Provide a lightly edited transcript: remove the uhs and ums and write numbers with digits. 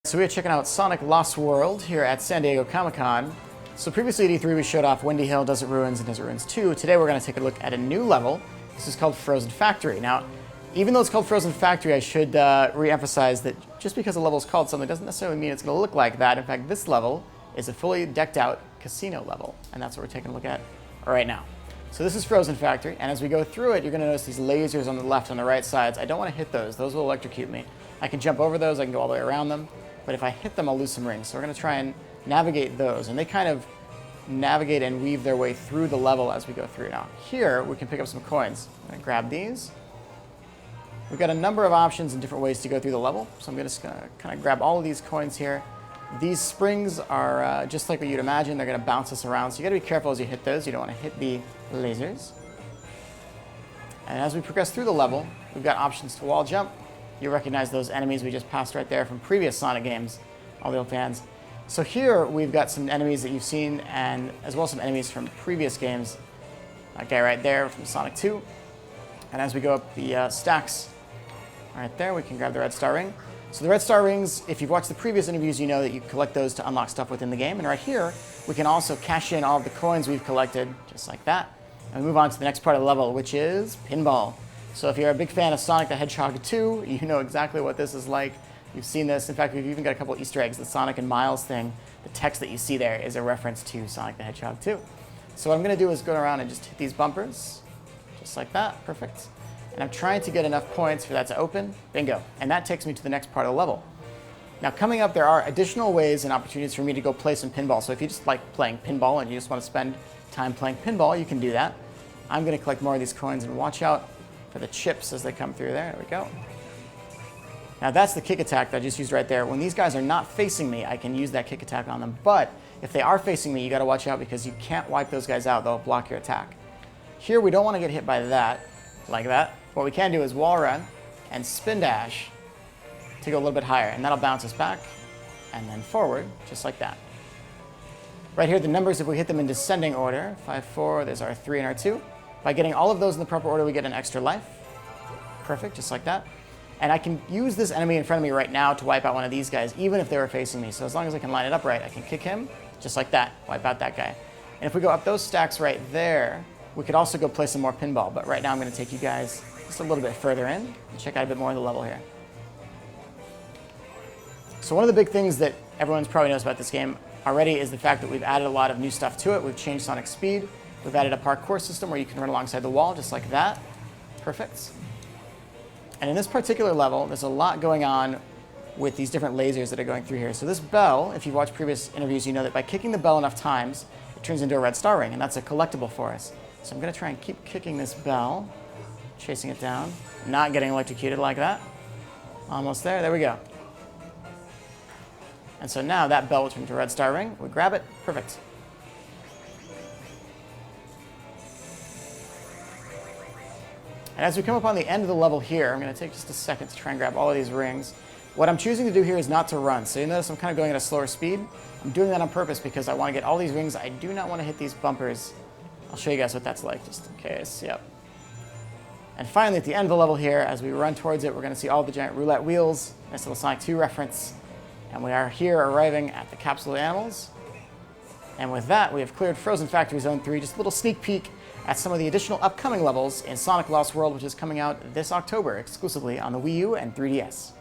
So we are checking out Sonic Lost World here at San Diego Comic-Con. So previously at E3 we showed off Windy Hill, Desert Ruins, and Desert Ruins 2. Today we're going to take a look at a new level. This is called Frozen Factory. Now, even though it's called Frozen Factory, I should re-emphasize that just because a level is called something doesn't necessarily mean it's going to look like that. In fact, this level is a fully decked out casino level, and that's what we're taking a look at right now. So this is Frozen Factory, and as we go through it, you're going to notice these lasers on the left and the right sides. I don't want to hit those. Those will electrocute me. I can jump over those. I can go all the way around them. But if I hit them, I'll lose some rings. So we're going to try and navigate those. And they kind of navigate and weave their way through the level as we go through. Now, here, we can pick up some coins. I'm going to grab these. We've got a number of options and different ways to go through the level. So I'm just going to kind of grab all of these coins here. These springs are just like what you'd imagine. They're going to bounce us around. So you got to be careful as you hit those. You don't want to hit the lasers. And as we progress through the level, we've got options to wall jump. You recognize those enemies we just passed right there from previous Sonic games, all the old fans. So here we've got some enemies that you've seen, and as well as some enemies from previous games. That guy right there from Sonic 2. And as we go up the stacks, right there, we can grab the red star ring. So the red star rings, if you've watched the previous interviews, you know that you collect those to unlock stuff within the game. And right here, we can also cash in all of the coins we've collected, just like that. And we move on to the next part of the level, which is Pinball. So if you're a big fan of Sonic the Hedgehog 2, you know exactly what this is like. You've seen this. In fact, we've even got a couple of Easter eggs. The Sonic and Miles thing, the text that you see there is a reference to Sonic the Hedgehog 2. So what I'm going to do is go around and just hit these bumpers, just like that. Perfect. And I'm trying to get enough points for that to open. Bingo. And that takes me to the next part of the level. Now, coming up, there are additional ways and opportunities for me to go play some pinball. So if you just like playing pinball and you just want to spend time playing pinball, you can do that. I'm going to collect more of these coins and watch out for the chips as they come through there. There we go. Now that's the kick attack that I just used right there. When these guys are not facing me, I can use that kick attack on them. But if they are facing me, you got to watch out because you can't wipe those guys out. They'll block your attack. Here we don't want to get hit by that, like that. What we can do is wall run and spin dash to go a little bit higher, and that'll bounce us back and then forward, just like that. Right here, the numbers, if we hit them in descending order, 5, 4, there's our 3 and our 2. By getting all of those in the proper order, we get an extra life. Perfect, just like that. And I can use this enemy in front of me right now to wipe out one of these guys, even if they were facing me. So as long as I can line it up right, I can kick him, just like that, wipe out that guy. And if we go up those stacks right there, we could also go play some more pinball. But right now I'm going to take you guys just a little bit further in and check out a bit more of the level here. So one of the big things that everyone's probably knows about this game already is the fact that we've added a lot of new stuff to it. We've changed Sonic's speed. We've added a parkour system where you can run alongside the wall, just like that. Perfect. And in this particular level, there's a lot going on with these different lasers that are going through here. So this bell, if you've watched previous interviews, you know that by kicking the bell enough times, it turns into a red star ring, and that's a collectible for us. So I'm going to try and keep kicking this bell, chasing it down, not getting electrocuted like that. Almost there. There we go. And so now that bell will turn into a red star ring. We grab it. Perfect. And as we come up on the end of the level here, I'm going to take just a second to try and grab all of these rings. What I'm choosing to do here is not to run. So you notice I'm kind of going at a slower speed. I'm doing that on purpose because I want to get all these rings. I do not want to hit these bumpers. I'll show you guys what that's like just in case. Yep. And finally, at the end of the level here, as we run towards it, we're going to see all the giant roulette wheels. Nice little Sonic 2 reference. And we are here arriving at the Capsule of Animals. And with that, we have cleared Frozen Factory Zone 3. Just a little sneak peek at some of the additional upcoming levels in Sonic Lost World, which is coming out this October exclusively on the Wii U and 3DS.